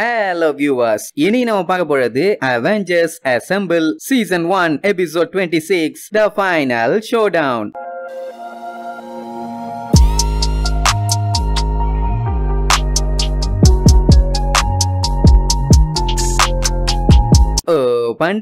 Hello viewers, இனி நம்ம பார்க்க போறது Avengers Assemble Season 1 Episode 26 The Final Showdown.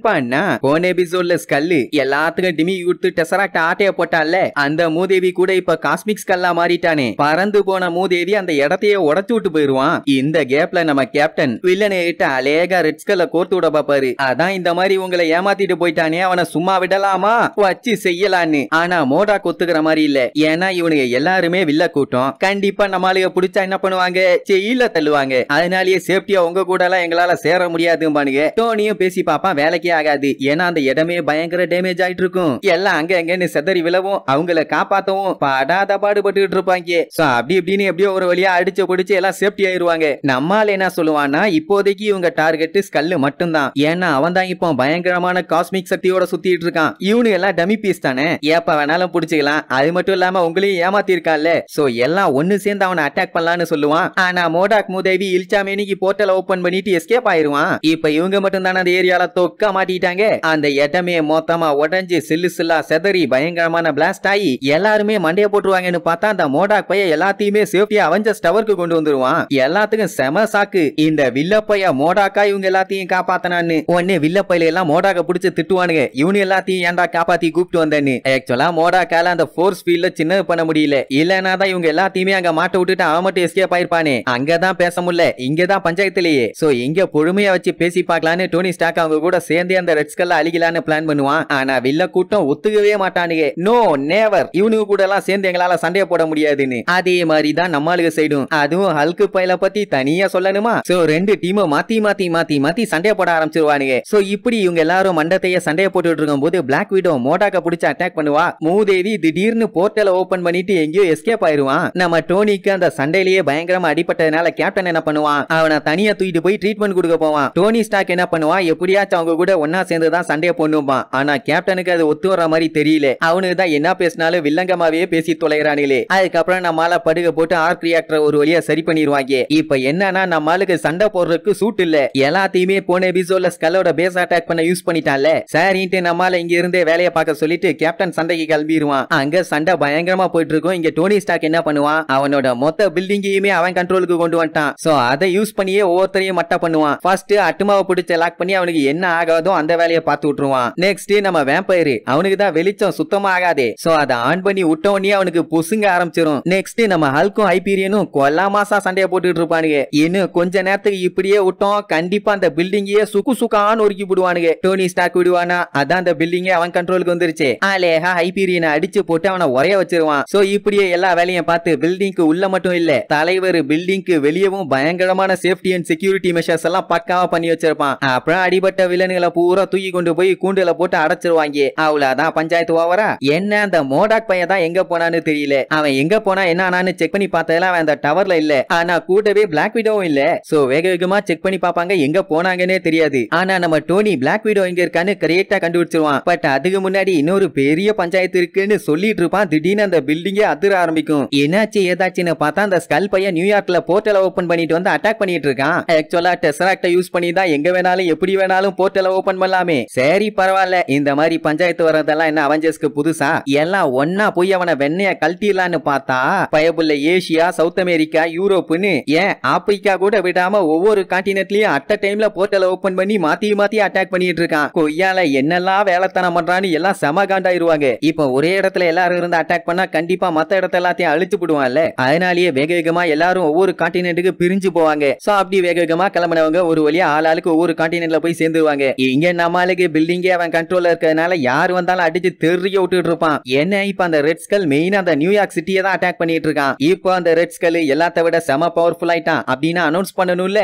பண்ணா போன எபிசோட்ல ஸ்கல்லு எல்லாத்துக்கும் டிமி கொடுத்து டெசராக்ட் ஆட்டைய போட்டான்ல, அந்த மூதேவி கூட இப்ப காஸ்மிக் ஸ்கல்லா மாறிட்டானே. பறந்து போன மூதேவி அந்த இடத்தையே உடச்சு விட்டு போயிருவான். இந்த கேப்ல நம்ம கேப்டன் வில்லனை கிட்ட அலேகா ரெட் ஸ்கல்ல கோர்த்து விட பாப்பாரு. அதான் இந்த மாதிரி உங்களை ஏமாத்திட்டு போயிட்டானே, அவனை சும்மா விடலாமா வச்சு செய்யலான்னு. ஆனா மோடா கொத்துக்கிற மாதிரி இல்ல. ஏன்னா இவனுங்க எல்லாருமே வில்ல கூட்டம். கண்டிப்பா நம்மளுக்கு பிடிச்சா என்ன பண்ணுவாங்க, ஜெயில தள்ளுவாங்க. அதனாலேயே சேஃப்டியா உங்க கூட எல்லாம் எங்களால சேர முடியாதுன்னு டோனியும் பேசி பாப்பான். வேலைக்கே ஆகாது. ஏன்னா அந்த இடமே பயங்கர டேமேஜ் ஆயிட்டு இருக்கும். எல்லாம் அங்க அங்கன்னு செதறி விழவும் அவங்கள காப்பாத்தவும் படாத பாடுபட்டு இருப்பாங்க. அப்படி இப்படின்னு எப்படியோ ஒரு வழியா அடிச்சு பிடிச்சு எல்லாம் சேஃப்டி ஆயிருவாங்க. நம்மால என்ன சொல்லுவான்னா, இப்போதைக்கு இவங்க டார்கெட் ஸ்கல்லு மட்டும்தான். ஏன்னா அவன் தான் இப்போ பயங்கரமான காஸ்மிக் சக்தியோட சுத்திட்டு இருக்கான். இவனு எல்லாம் டமி பீஸ் தானே, ஏப்ப வேணாலும் பிடிச்சிக்கலாம். அது மட்டும் இல்லாம உங்களையும் ஏமாத்தி இருக்கான்ல. சோ எல்லாம் ஒன்னு சேர்ந்து அவனை அட்டாக் பண்ணலான்னு சொல்லுவான். ஆனா மோடாக் மூதேவி இல்சாமேனிக்கு போர்ட்டல் ஓபன் பண்ணிட்டு எஸ்கேப் ஆயிருவான். இப்ப இவங்க மட்டும் தானே அந்த ஏரியால தொக்க மாட்டிட்டாங்க. அந்த இடமே மொத்தமா உடைஞ்சு சில்லு சில்லா செதறி பயங்கரமான பிளாஸ்ட் ஆகி எல்லாருமே மண்டைய போட்டுருவாங்கன்னு பார்த்தா அந்த மோடாக் பைய எல்லாத்தையுமே சேஃப்டியா அவெஞ்சர்ஸ் டவருக்கு கொண்டு வந்துருவான். எல்லாத்துக்கும் செம சாக்கு. இந்த வில்ல பைய மோடாக்கா இவங்க எல்லாத்தையும் காப்பாத்தனான்னு உடனே வில்ல பையில எல்லாம் மோடாக்க பிடிச்சு திட்டுவானுங்க. இவனு எல்லாத்தையும் ஏன்டா காப்பாத்தி கூப்பிட்டு வந்தேன்னு. ஆக்சுவலா மோடாக்கால அந்த ஃபோர்ஸ் ஃபீல்ட்ல சின்னது பண்ண முடியல. இல்லனா தான் இவங்க எல்லாத்தையுமே அங்க மாட்ட விட்டுட்டு அவன் மட்டும் எஸ்கேப் ஆயிருப்பானே. அங்கதான் பேச முடியல, இங்கதான் பஞ்சாயத்திலேயே. சோ இங்க பொறுமையா வச்சு பேசி பார்க்கலான்னு டோனி ஸ்டார்க் அவங்க கூட சேர்ந்து அந்த ரெட் ஸ்கல்ல அழிக்கலான்னு பிளான் பண்ணுவான். ஆனா வில்ல கூட்டம் ஒத்துக்கவே மாட்டானுங்க. நோ நேவர், இவனுக்கு கூட எல்லாம் சேர்ந்து எங்களால சண்டைய போட முடியாதுன்னு. அதே மாதிரி தான் நம்மளுக்கு சைடும். அதுவும் ஹல்க் பையல பத்தி தனியா சொல்லணுமா. சோ ரெண்டு டீமும் மாத்தி மாத்தி மாத்தி மாத்தி சண்டைய போட ஆரம்பிச்சிருவானுங்க. சோ இப்படி இவங்க எல்லாரும் மண்டத்தைய சண்டைய போட்டுட்டு இருக்கும் போது பிளாக் விடோ மோடாக்க பிடிச்சு அட்டாக் பண்ணுவா. மூதேவி திடீர்னு போர்ட்டலை ஓபன் பண்ணிட்டு எங்கேயோ எஸ்கேப் ஆயிருவான். நம்ம டோனிக்கு அந்த சண்டையிலேயே பயங்கரமா அடிபட்டதுனால கேப்டன் என்ன பண்ணுவான், அவனை தனியா தூக்கிட்டு போய் ட்ரீட்மெண்ட் கொடுக்க போவான். டோனி ஸ்டார்க் என்ன பண்ணுவான், எப்படியாச்சும் அவங்க கூட ஒன்னா சேர்ந்துதான் சண்டைய போடுவான். ஆனா கேப்டனுக்கு அது ஒத்து வர மாதிரி தெரியல. அவனுக்கு தான் என்ன பேசினாலும் வில்லங்கமாவே பேசி தொலைறானுங்களே. அதுக்கப்புறம் நம்மால படுக போட்டு ஆர்க் ரியாக்டர் ஒரு வழியா சரி பண்ணிடுவாங்க. இப்ப என்னன்னா நம்மளுக்கு சண்டை போடுறதுக்கு சூட் இல்ல. எல்லாத்தையுமே போன எபிசோட்ல ஸ்கல்லோட பேஸ் அட்டாக் பண்ண யூஸ் பண்ணிட்டான்ல. சரின்ட்டு நம்மால இங்க இருந்தே வேலையை பார்க்க சொல்லிட்டு கேப்டன் சண்டைக்கு கிளம்பிடுவான். அங்க சண்டை பயங்கரமா போயிட்டு இருக்கும். இங்க டோனி ஸ்டார்க் என்ன பண்ணுவான், அவனோட மொத்த பில்டிங்கையுமே அவன் கண்ட்ரோலுக்கு கொண்டு வந்துட்டான். சோ அதை யூஸ் பண்ணியே ஒவ்வொருத்தரையும் மட்ட பண்ணுவான். ஃபர்ஸ்ட் அட்டுமாவை பிடிச்ச லாக் பண்ணி அவனுக்கு என்ன ஆகாதோ அந்த வேலையை பார்த்து விட்டுருவான். நெக்ஸ்ட் நம்ம வேம்பயர், அவனுக்கு தான் வெளிச்சம் சுத்தமா ஆகாதே. சோ அதை ஆன் பண்ணி விட்டோன்னே அவனுக்கு பொசுங்க ஆரம்பிச்சிரும். நெக்ஸ்ட் நம்ம ஹல்க்கும் ஹைபீரியனும் கொல்லாமாசா சண்டைய போட்டுட்டு இருப்பானுங்க. இன்னும் கொஞ்ச நேரத்துக்கு இப்படியே விட்டோம், கண்டிப்பா அந்த பில்டிங்கே சுக்கு சுக்கான்னு ஒருக்கி போடுவானுங்க. டோனி ஸ்டார்க் விடுவானா, அதான் அந்த பில்டிங்கே அவன் கண்ட்ரோலுக்கு வந்துருச்சு. அலேஹா ஹைபீரியனை அடிச்சு போட்டு அவனை உரைய வச்சிருவான். சோ இப்படியே எல்லா வேலையும் பார்த்து பில்டிங்க்கு உள்ள மட்டும் இல்ல, தலைவர் பில்டிங்க்கு வெளியவும் பயங்கரமான சேஃப்டி அண்ட் செக்யூரிட்டி மெஷர்ஸ் எல்லாம் பக்காவா பண்ணி வச்சிருப்பான். அப்புறம் அடிபட்ட வில்லன்களை பூரா தூக்கி கொண்டு போய் கூண்டுல போட்டு அடைச்சிருவாங்க. அவ்வளவுதான் பஞ்சாயத்து ஓவரா. என்ன அந்த மோடாக் பையன் தான் எங்க போனான்னு தெரியல. அவன் எங்க போனா என்ன ஆனான்னு செக் பண்ணி பார்த்ததுல அவன் அந்த டவர்ல இல்ல. ஆனா கூடவே பிளாக் விடோவும் இல்ல. சோ வேக வேகமா செக் பண்ணி பாப்பாங்க, எங்க போனாங்கன்னே தெரியாது. ஆனா நம்ம டோனி பிளாக் விடோ எங்க இருக்கான்னு கரெக்டா கண்டுபிடிச்சிருவான். பட் அதுக்கு முன்னாடி இன்னொரு பெரிய பஞ்சாயத்து இருக்குன்னு சொல்லிட்டு இருப்பான். திடீர்னு அந்த பில்டிங்கே அதிர ஆரம்பிக்கும். என்னாச்சு ஏதாச்சுன்னு பார்த்தா அந்த ஸ்கல் பையன் நியூயார்க்ல போர்ட்டலை ஓபன் பண்ணிட்டு வந்து அட்டாக் பண்ணிட்டு இருக்கான். ஆக்சுவலா டெசராக்ட யூஸ் பண்ணி தான் எங்க வேணாலும் எப்படி வேணாலும் போர்ட்டலை ஓபன் பண்ணலாமே. சரி பரவாயில்ல, இந்த மாதிரி பஞ்சாயத்து வரதெல்லாம் என்ன அவெஞ்சர்ஸ்க்கு புதுசா? எல்லாம் ஒன்னா போய் அவனை வெண்ணைய கழட்டிடலான்னு பார்த்தா பயபுள்ள ஏசியா, சவுத் அமெரிக்கா, யூரோப்னு ஏன் ஆப்பிரிக்கா கூட விடாம ஒவ்வொரு கான்டினென்ட்லயும் அட் டைம்ல போர்ட்டலை ஓபன் பண்ணி மாத்தி மாத்தி அட்டாக் பண்ணிட்டு இருக்கான். கொய்யால என்னெல்லாம் வேலைத்தனம் பண்றான்னு எல்லாம் செம காண்டாயிருவாங்க. இப்ப ஒரே இடத்துல எல்லாரும் இருந்து அட்டாக் பண்ணா கண்டிப்பா மத்த இடத்த எல்லாத்தையும் அழிச்சு போடுவான்ல. அதனாலேயே வேக வேகமா எல்லாரும் ஒவ்வொரு கான்டினென்ட்டுக்கு பிரிஞ்சு போவாங்க. சோ அப்படி வேக வேகமா கிளம்பினவங்க ஒரு வழியா ஆளாளுக்கு ஒவ்வொரு கான்டினென்ட்ல போய் சேர்ந்துருவாங்க. இங்க நம்மளுக்கு பில்டிங்கே அவன் கண்ட்ரோல்ல இருக்கிறதுனால யார் வந்தாலும் அடிச்சு தெரிய விட்டுட்டு இருப்பான். என்ன இப்ப அந்த ரெட் ஸ்கல் மெயினா அந்த நியூயார்க் சிட்டியை தான் அட்டாக் பண்ணிட்டு இருக்கான். இப்போ அந்த ரெட் ஸ்கல் எல்லாத்த விட செம பவர்ஃபுல் ஆயிட்டான் அப்படின்னு அனௌன்ஸ் பண்ணணும்ல.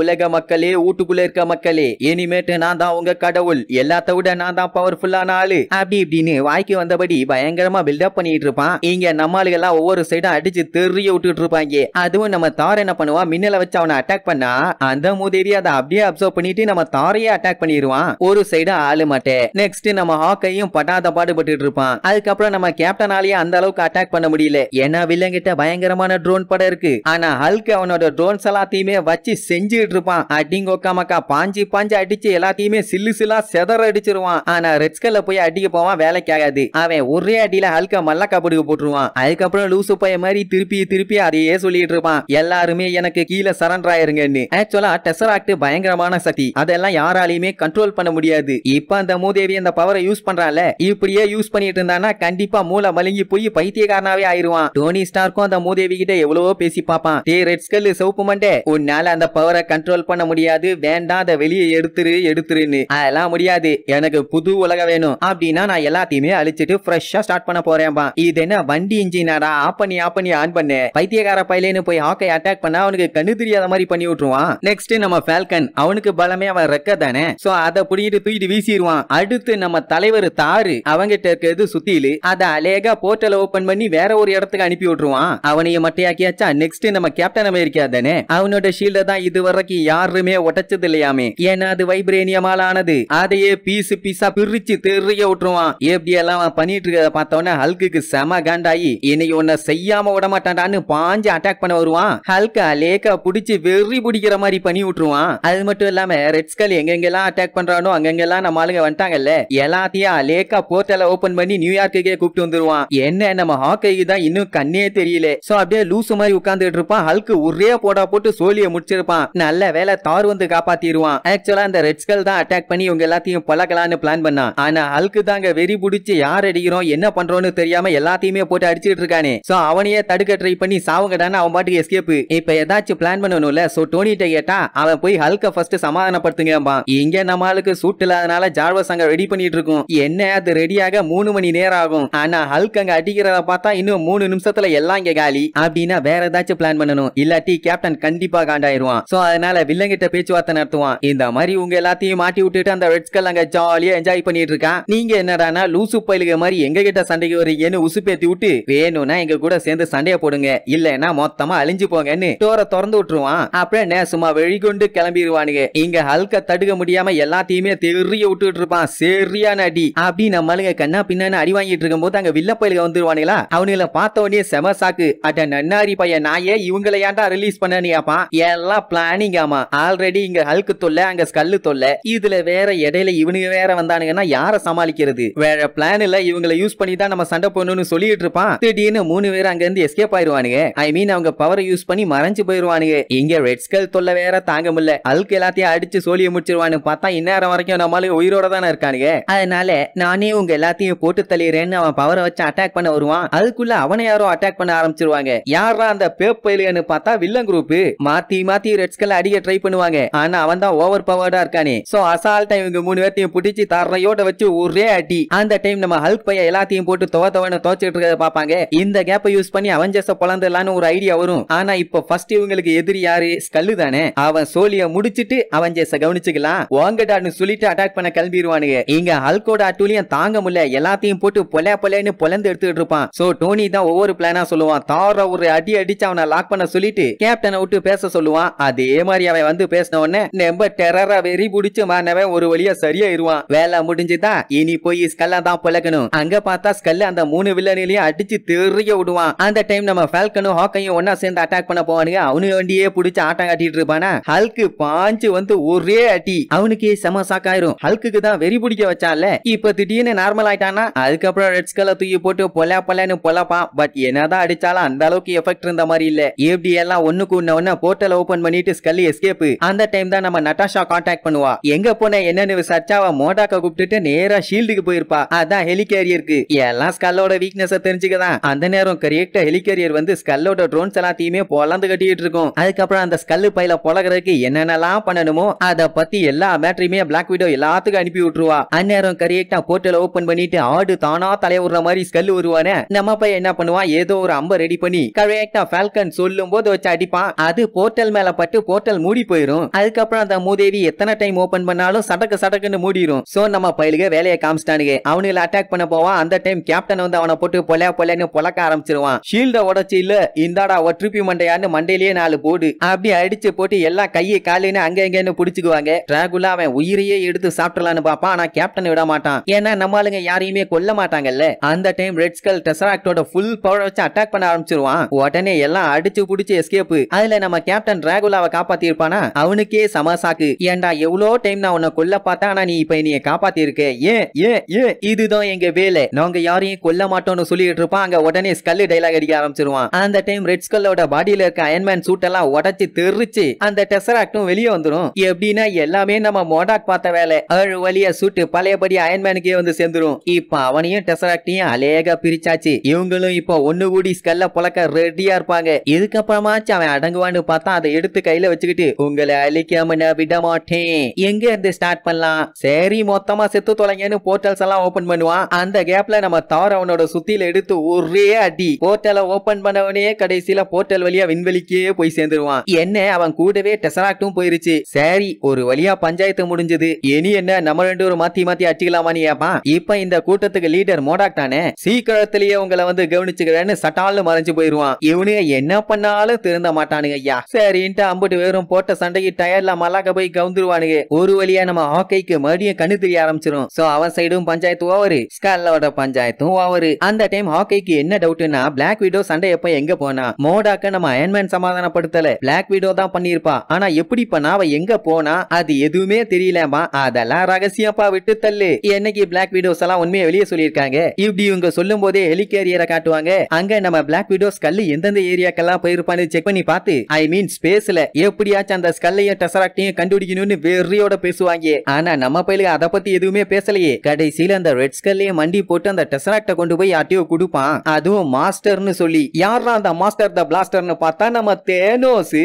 உலக மக்களே, வீட்டுக்குள்ள இருக்க மக்களே, இனிமேட்டு நான் தான் உங்க கடவுள், எல்லாத்த விட நான் தான் பவர்ஃபுல்லான ஆளு அப்படி இப்படின்னு வாய்க்கு வந்தபடி பயங்கரமா பில்டப் பண்ணிட்டு இருப்பான். இங்க நம்மளுக்கு எல்லாம் ஒவ்வொரு சைடும் அடிச்சு தெரிய விட்டுட்டு இருப்பாங்க. அதுவும் நம்ம தார் என்ன பண்ணுவான், மின்னல வச்சு அவனை அட்டாக் பண்ணா அந்த மூதேவி அதை அப்படியே அப்சர்வ் பண்ணிட்டு நம்ம தாரையே அட்டாக் பண்ணிடுவான். ஒரு சைடு ஆளு மாட்டே. நெக்ஸ்ட் நம்ம ஹாக்கையும் பட்டாத பாடுபட்டு இருப்பான். அதுக்கப்புறம் நம்ம கேப்டனாலேயே அந்த அளவுக்கு அட்டாக் பண்ண முடியல. ஏன்னா வில்லங்கிட்ட பயங்கரமான ட்ரோன் படம் இருக்கு. ஆனா ஹல்க் அவனோட ட்ரோன்ஸ் எல்லாத்தையுமே வச்சு செஞ்சுட்டு இருப்பான். அடிங்கொக்காமக்கா பாஞ்சு பாஞ்சு அடிச்சு எல்லாத்தையுமே சில்லு சில்லா செதற அடிச்சிருவான். ஆனா ரெட் ஸ்கல்ல போய் அடிக்க போவான், வேலைக்கு ஆகாது. அவன் ஒரே அடியில ஹல்க மல்லக்கா படுக்க போட்டுருவான். அதுக்கப்புறம் லூசு பைய மாதிரி திருப்பி திருப்பி அதையே சொல்லிட்டு இருப்பான். எல்லாருமே எனக்கு கீழே சரண்டர் ஆயிருங்கன்னு. ஆக்சுவலா டெசராக்ட் பயங்கரமான சக்தி, அதெல்லாம் யாராலையுமே கண்ட்ரோல் பண்ண முடியாது. இப்ப அந்த மூதேவி அந்த பவரை யூஸ் பண்றான்ல, இப்படியே யூஸ் பண்ணிட்டு இருந்தானா கண்டிப்பா மூளை மலங்கி போய் பைத்தியக்காரனாவே ஆயிருவான். டோனி ஸ்டார்க்கும் அந்த மூதேவி கிட்ட எவ்வளவோ பேசி பாப்பான். டே ரெட் ஸ்கல் சிவப்பு மண்டே, உன்னால அந்த பவரை கண்ட்ரோல் பண்ண முடியாது, வேண்டாம் அதை வெளியே எடுத்துருன்னு. அதெல்லாம் முடியாது, எனக்கு புது உலகம் வேணும் அப்படின்னா நான் எல்லாத்தையுமே அழிச்சிட்டு ஃப்ரெஷ்ஷா ஸ்டார்ட் பண்ண போறேன்பா. இது என்ன வண்டி இன்ஜினாடா, ஆப் பண்ணி ஆன் பண்ணு. பைத்தியக்கார பையலேன்னு போய் ஹாக்கை அட்டாக் பண்ணா அவனுக்கு கண்ணு தெரியாத மாதிரி பண்ணி விட்டுருவான். நெக்ஸ்ட் நம்ம ஃபால்கன், அவனுக்கு பலமே அவன் ரெக்க தானே, சோ அதை புடிங்கிட்டு தூக்கிட்டு வீசிடுவான். அடுத்து நம்ம தலைவர் தாரு, அவங்கிட்ட இருக்கிறது சுத்திலு, அதை அலேகா போர்ட்டல் ஓபன் பண்ணி வேற ஒரு இடத்துக்கு அனுப்பி விட்டுருவான். அவனையும் மட்டையாக்கியாச்சா. நெக்ஸ்ட் நம்ம கேப்டன் அமெரிக்கா தானே, அவனோட ஷீல்ட தான் இதுவரைக்கும் யாருமே உடைச்சது இல்லையாமே. ஏன்னா அது வைப்ரேனியமால ஆனது. அதையே பீஸா பிரிச்சு தெரிய விட்டுருவான். எப்படி எல்லாம் பண்ணிட்டு இருக்கிறத பார்த்தோன்னே ஹல்குக்கு செம காண்டாயி, இன்னைக்கு உன்னை செய்யாம விட மாட்டான்டான்னு பாஞ்சு அட்டாக் பண்ண வருவான். ஹல்க அலேக்கா புடிச்சு வெறி பிடிக்கிற மாதிரி பண்ணி விட்டுருவான். அது மட்டும் இல்லாம ரெட் ஸ்கல் எங்கெங்கெல்லாம் அட்டாக் பண்றானோ அங்கெங்கெல்லாம் நம்ம ஆளுங்க வந்துட்டாங்கல்ல, எல்லாத்தையும் அலேக்கா போர்ட்டல ஓபன் பண்ணி நியூயார்க்குக்கே கூப்பிட்டு வந்துருவான். என்ன நம்ம ஹாக்கைக்கு தான் இன்னும் கண்ணே தெரியல. சோ அப்படியே லூசு மாதிரி உட்கார்ந்துட்டு இருப்பான். ஹல்கு ஒரே போடா போட்டு சோழியை முடிச்சிருப்பான். நல்ல வேலை தார் வந்து காப்பாத்திடுவான். ஆக்சுவலா அந்த ரெட் ஸ்கல் தான் அட்டாக் பண்ணி இவங்க எல்லாத்தையும் பழக்கலான்னு பிளான் பண்ணான். ஆனா ஹல்கு தாங்க வெறி பிடிச்சு யார் அடிக்கிறோம் என்ன பண்றோம்னு தெரியாம எல்லாத்தையுமே போட்டு அடிச்சிட்டு இருக்கானே. சோ அவனையே தடுக்க ட்ரை பண்ணி சாவுங்கடான்னு அவன் பாட்டுக்கு எஸ்கேப். இப்ப ஏதாச்சும் பிளான் பண்ணணும்ல, சோ டோனிட்ட கேட்டா அவன் போய் ஹல்க ஃபர்ஸ்ட் சமாதானப்படுத்துங்கம்பா. இங்க நம்ம ஆளுக்கு சூட் இல்லாதனால ஜார்வஸ் அங்க ரெடி பண்ணிட்டு இருக்கும். என்ன அது ரெடியாக 3 மணி நேரம் ஆகும். ஆனா ஹல்க் அங்க அடிக்கிறத பார்த்தா இன்னும் 3 நிமிஷத்துல எல்லாம் இங்க காலி. அப்படின்னா வேற ஏதாச்சும் பிளான் பண்ணணும், இல்லாட்டி கேப்டன் கண்டிப்பா காண்டாயிருவான். சோ அதனால வில்லங்கிட்ட பேச்சுவார்த்தை நடத்துவான். இந்த மாதிரி உங்க எல்லாத்தையும் மாட்டி விட்டுட்டு அந்த ரெட் ஸ்கல் அங்க ஜாலியா என்ஜாய் பண்ணிட்டு இருக்கான். நீங்க என்னடானா லூசு பயிலுக மாதிரி எங்க கிட்ட சண்டைக்கு வரீங்கன்னு உசுப்பேத்தி விட்டு வேணும்னா எங்க கூட சேர்ந்து சண்டைய போடுங்க, இல்லன்னா மொத்தமா அழிஞ்சு போங்கன்னு டோரை திறந்து விட்டுருவான். அப்புறம் நேசுமா வெளிக்கொண்டு கிளம்பிடுவானுங்க. இங்க ஹல்க தடுக்க முடியாம எல்லாத்தையுமே தெரிய விட்டுட்டு இருப்பான். சரியான அடி. அப்படி நம்மளுங்க கண்ணா பின்னான்னு அடி வாங்கிட்டு இருக்கும் போது அங்க வில்ல பயிலுக வந்துருவானுங்களா. அவனுங்களை பார்த்த உடனே செம சாக்கு. அட நன்னாரி பையன் நாயே, இவங்களை ஏன்டா ரிலீஸ் பண்ணனியாப்பா, எல்லாம் பிளானிங். ஆமா, ஆல்ரெடி இங்க ஹல்கு தொல்லை, அங்க ஸ்கல்லு தொல்லை, இதுல வேற இடையில இவனுங்க வேற வந்தானுங்கன்னா யார சமாளிக்கிறது. வேற பிளான் இல்ல, இவங்களை யூஸ் பண்ணி தான் நம்ம சண்டை போடணும்னு சொல்லிட்டு இருப்பான். திடீர்னு 3 பேர் அங்க இருந்து எஸ்கேப் ஆயிருவானுங்க. ஐ மீன் அவங்க பவரை யூஸ் பண்ணி மறைஞ்சு போயிருவானுங்க. இங்க ரெட் ஸ்கல் தொல்லை வேற தாங்க முடியல. ஹல்க் எல்லாத்தையும் அடிச்சு சோழிய முடிச்சிருவானு பார்த்தா இந்நேரம் வரைக்கும் நம்மள உயிரோட தானே இருக்கானுங்க. அதனால நானே உங்க எல்லாத்தையும் போட்டு தள்ளிடுறேன்னு அவன் பவரை வச்சு அட்டாக் பண்ண வருவான். அதுக்குள்ள அவனை யாரோ அட்டாக் பண்ண ஆரம்பிச்சிருவாங்க. யாரா அந்த பேப்பையிலன்னு பார்த்தா வில்லன் குரூப். மாத்தி ரெட் ஸ்கல் அடிக்க ட்ரை பண்ணுவாங்க. ஆனா அவன் தான் ஓவர் பவர்டா இருக்கானே. சோ அசால்ட்டா இவங்க 3 பேர்த்தையும் பிடிச்சி தரையோட வச்சு ஒரே அடி. அந்த டைம் நம்ம ஹல்க் பைய எல்லாத்தையும் போட்டு துவன்னு துவச்சிட்டு இருக்கிறத பாப்பாங்க. இந்த கேப்பை யூஸ் பண்ணி அவெஞ்சர்ஸ பொளந்தலான்னு ஒரு ஐடியா வரும். ஆனா இப்போ ஃபர்ஸ்ட் இவங்களுக்கு எதிரி யாரு, ஸ்கல்லு தானே. அவன் சோலிய முடிச்சிட்டு அவெஞ்சர்ஸ கவனிச்சுக்கலாம் வாங்கடான்னு சொல்லிட்டு அட்டாக் பண்ண கிளம்பிடுவானுங்க. இங்க ஹல்கோட அட்டூழியம் தாங்க முடியல, எல்லாத்தையும் போட்டு பொலன்னு பொலந்து எடுத்துட்டு இருப்பான். சோ டோனி தான் ஒவ்வொரு பிளானா சொல்லுவான். தார ஒரு அடி அடிச்சு அவனை லாக் பண்ண சொல்லிட்டு கேப்டனை விட்டு பேச சொல்லுவான். அதே மாதிரி அவன் வந்து பேசின உடனே நம்ப டெரரா வெறி பிடிச்சு மானவன் ஒரு வழியா சரியாயிருவான். வேலை முடிஞ்சுதான், இனி போய் ஸ்கல்ல தான் பொலக்கணும். அங்க பார்த்தா ஸ்கல்ல அந்த 3 வில்லனையும் அடிச்சு தெரிய விடுவான். அந்த டைம் நம்ம ஃபால்கனும் ஹாக்கையும் ஒன்னா சேர்ந்து அட்டாக் பண்ண போவானுங்க. அவனு வண்டியே பிடிச்சு ஆட்டம் காட்டிட்டு இருப்பானா. ஹல்கு பாஞ்சு வந்து ஒரே அடி. அவனுக்கு செம சாக்காயிரும். ஹல்குக்கு தான் வெறி பிடிக்க வச்சான்ல, இப்ப திடீர்னு நார்மல் ஆயிட்டானா. அதுக்கப்புறம் ரெட் ஸ்கல்ல தூக்கி போட்டு பொலன்னு பொலப்பான். பட் என்னதான் அடிச்சாலும் அந்த அளவுக்கு எஃபெக்ட் இருந்த மாதிரி இல்ல. எப்படி எல்லாம் ஒண்ணுக்கு ஒண்ணு போர்ட்டல் ஓபன் பண்ணிட்டு ஸ்கல் எஸ்கேப். அந்த டைம் தான் நம்ம நட்டாஷா கான்டாக்ட் பண்ணுவா. எங்க போன என்னன்னு விசாரிச்சா அவ மோடாக்க கூப்பிட்டுட்டு நேரா ஷீல்டுக்கு போயிருப்பா. அதான் ஹெலிகேரியருக்கு. எல்லாம் ஸ்கல்லோட வீக்னஸ் தெரிஞ்சுக்கதான். அந்த நேரம் கரெக்டா ஹெலிகேரியர் வந்து ஸ்கல்லோட ட்ரோன்ஸ் எல்லாத்தையுமே பொலந்து கட்டிட்டு இருக்கும். அதுக்கப்புறம் அந்த ஸ்கல்லு பையில பொலகிறதுக்கு என்னென்னலாம் பண்ணணுமோ அத பத்தி எல்லா மேட்டரையுமே பிளாக் விடோ எல்லாத்துக்கும் அனுப்பி விட்டுருவா. அந்நேரம் கரெக்டா போர்ட்டல் ஓபன் பண்ணிட்டு ஆடு தானா தலைய விடுற மாதிரி ஸ்கல்லு வருவானே. நம்ம பையன் என்ன பண்ணுவான், ஏதோ ஒரு அம்ப ரெடி பண்ணி கரெக்டா ஃபால்கன் சொல்லும் போது வச்சு அடிப்பான். அது போர்ட்டல் மேல பட்டு போர்ட்டல் மூடி போயிரும். அதுக்கப்புறம் அந்த மூதேவி எத்தனை டைம் ஓபன் பண்ணாலும் சடக்குன்னு மூடிரும். சோ நம்ம பையலுக்கு வேலையை காமிச்சிட்டானுங்க. அவனுங்களை அட்டாக் பண்ண போவான். அந்த டைம் கேப்டன் வந்து அவனை போட்டு பொலன்னு பொலக்க ஆரம்பிச்சிருவான். ஷீல்ட உடச்சு இல்ல இந்தாடா ஒற்றுப்பி மண்டையான்னு மண்டையிலேயே 4 போடு அப்படி அடிச்சு போட்டு எல்லாம் கையை காலின்னு அங்க எங்கன்னு புடிச்சுக்குவாங்க. டிராகுலா அவன் உயிரையே எடுத்து சாப்பிடலான்னு பாப்பான். ஆனா கேப்டன் விட மாட்டான். ஏன்னா நம்ம ஆளுங்க யாரையுமே கொல்ல மாட்டாங்கல்ல. அந்த டைம் ரெட் ஸ்கல் டெசராக்டோட ஃபுல் பவர் வச்சு அட்டாக் பண்ண ஆரம்பிச்சிருவான். உடனே எல்லாம் அடிச்சு புடிச்சு எஸ்கேப். அதுல நம்ம கேப்டன் டிராகுலாவை காப்பாத்தி இருப்பானா, அவனுக்கே சமசாக்கு. ஏன்டா எவ்வளோ டைம் நான் உன்னை கொல்ல பார்த்தேன், ஆனா நீ இப்ப என்னைய காப்பாத்தி இருக்க. ஏன் ஏன் ஏன் இதுதான் எங்க வேலை, நாங்க யாரையும் கொல்ல மாட்டோம்னு சொல்லிட்டு இருப்பான். அங்க உடனே ஸ்கல் டைலாக் அடிக்க ஆரம்பிச்சிருவான். அந்த டைம் ரெட் ஸ்கல்லோட பாடியில இருக்க அயன்மேன் சூட் எல்லாம் உடைச்சு தெரிச்சு அந்த டெசராக்டும் வெளியே வந்துரும். எப்படின்னா எல்லாமே நம்ம மோடாக் பார்த்த வேலை. ஏழு வழியா சூட்டு பழையபடி அயன்மேனுக்கே வந்து சேர்ந்துரும். இப்ப அவனையும் டெசராக்டையும் அலேகா பிரிச்சாச்சு. இவங்களும் இப்ப ஒண்ணு கூடி ஸ்கல்ல புலக்க ரெடியா இருப்பாங்க. இதுக்கப்புறமாச்சு அவன் அடங்குவான்னு பார்த்தா அதை எடுத்து கையில வச்சுக்கிட்டு உங்களை அழிக்காம நான் விட மாட்டேன். எங்க இருந்து ஸ்டார்ட் பண்ணலாம்? சரி மொத்தமா செத்து தொலைங்கன்னு போர்ட்டல்ஸ் எல்லாம் ஓபன் பண்ணுவான். அந்த கேப்ல நம்ம தார் அவனோட சுத்தியில எடுத்து ஒரே அடி. போர்ட்டலை ஓபன் பண்ணவனே கடைசியில போர்ட்டல் வழியா விண்வெளிக்கே போய் சேர்ந்துருவான். என்ன அவன் கூடவே டெசராக்டும் போயிருச்சு. சரி ஒரு வழியா பஞ்சாயத்து முடிஞ்சது. இனி என்ன நம்ம ரெண்டு ஒரு மாத்தி மாத்தி அடிச்சுக்கலாமான்னு கேப்பான். இப்ப இந்த கூட்டத்துக்கு லீடர் மோடாக் தானே, சீக்கிரத்திலேயே உங்களை வந்து கவனிச்சுக்கிறேன்னு சட்டால்னு மறைஞ்சு போயிருவான். இவனுங்க என்ன பண்ணாலும் திருந்த மாட்டானுங்க ஐயா. சரின்ட்டு அம்புட்டு வேறும் போட்ட சண்டைக்கு டயர்ல மல்லாக்க போய் கவுந்துருவானுங்க. ஒரு வழியா நம்ம ஹாக்கைக்கு மறுபடியும் கண்ணு தெரிய ஆரம்பிச்சிரும். சோ அவன் சைடும் பஞ்சாயத்து ஓவரு, ஸ்கல்லோட பஞ்சாயத்தும் ஓவரு. அந்த டைம் ஹாக்கைக்கு என்ன டவுட்னா, பிளாக் விடோ சண்டை எப்ப எங்க போனா? மோடாக்க நம்ம அயன்மேன் சமாதானப்படுத்தல, பிளாக் விடோ தான் பண்ணிருப்பா. ஆனா எப்படி பண்ணா, அவ எங்க போனா அது எதுவுமே தெரியலமா. அதெல்லாம் ரகசியப்பா, விட்டு தள்ளு. என்னைக்கு பிளாக் விடோஸ் எல்லாம் உண்மையை வெளியே சொல்லியிருக்காங்க. இப்படி இவங்க சொல்லும் போதே ஹெலிகேரியரை காட்டுவாங்க. அங்க நம்ம பிளாக் விடோஸ் கல்லு எந்தெந்த ஏரியாக்கெல்லாம் போயிருப்பான்னு செக் பண்ணி பார்த்து, ஐ மீன் ஸ்பேஸ்ல எப்படியாச்சும் அந்த ஸ்கல்லையும் டெசராக்டையும் கண்டுபிடிக்கணும்னு வெறியோட பேசுவாங்க. ஆனா நம்ம பயிலுக்கு அதை பத்தி எதுவுமே பேசலையே. கடைசியில அந்த ரெட் ஸ்கல்லையும் மண்டி போட்டு அந்த டெசராக்டை கொண்டு போய் யார்ட்டையோ கொடுப்பான். அதுவும் மாஸ்டர்னு சொல்லி. யாரா அந்த மாஸ்டர் த பிளாஸ்டர்னு பார்த்தா நம்ம தேனோஸ்.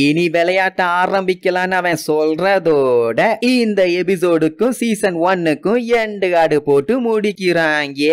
இனி விளையாட்ட ஆரம்பிக்கலான்னு அவன் சொல்றதோட இந்த எபிசோடுக்கும் சீசன் 1க்கும் எண்டு கார்டு போட்டு முடிக்கிறாங்க.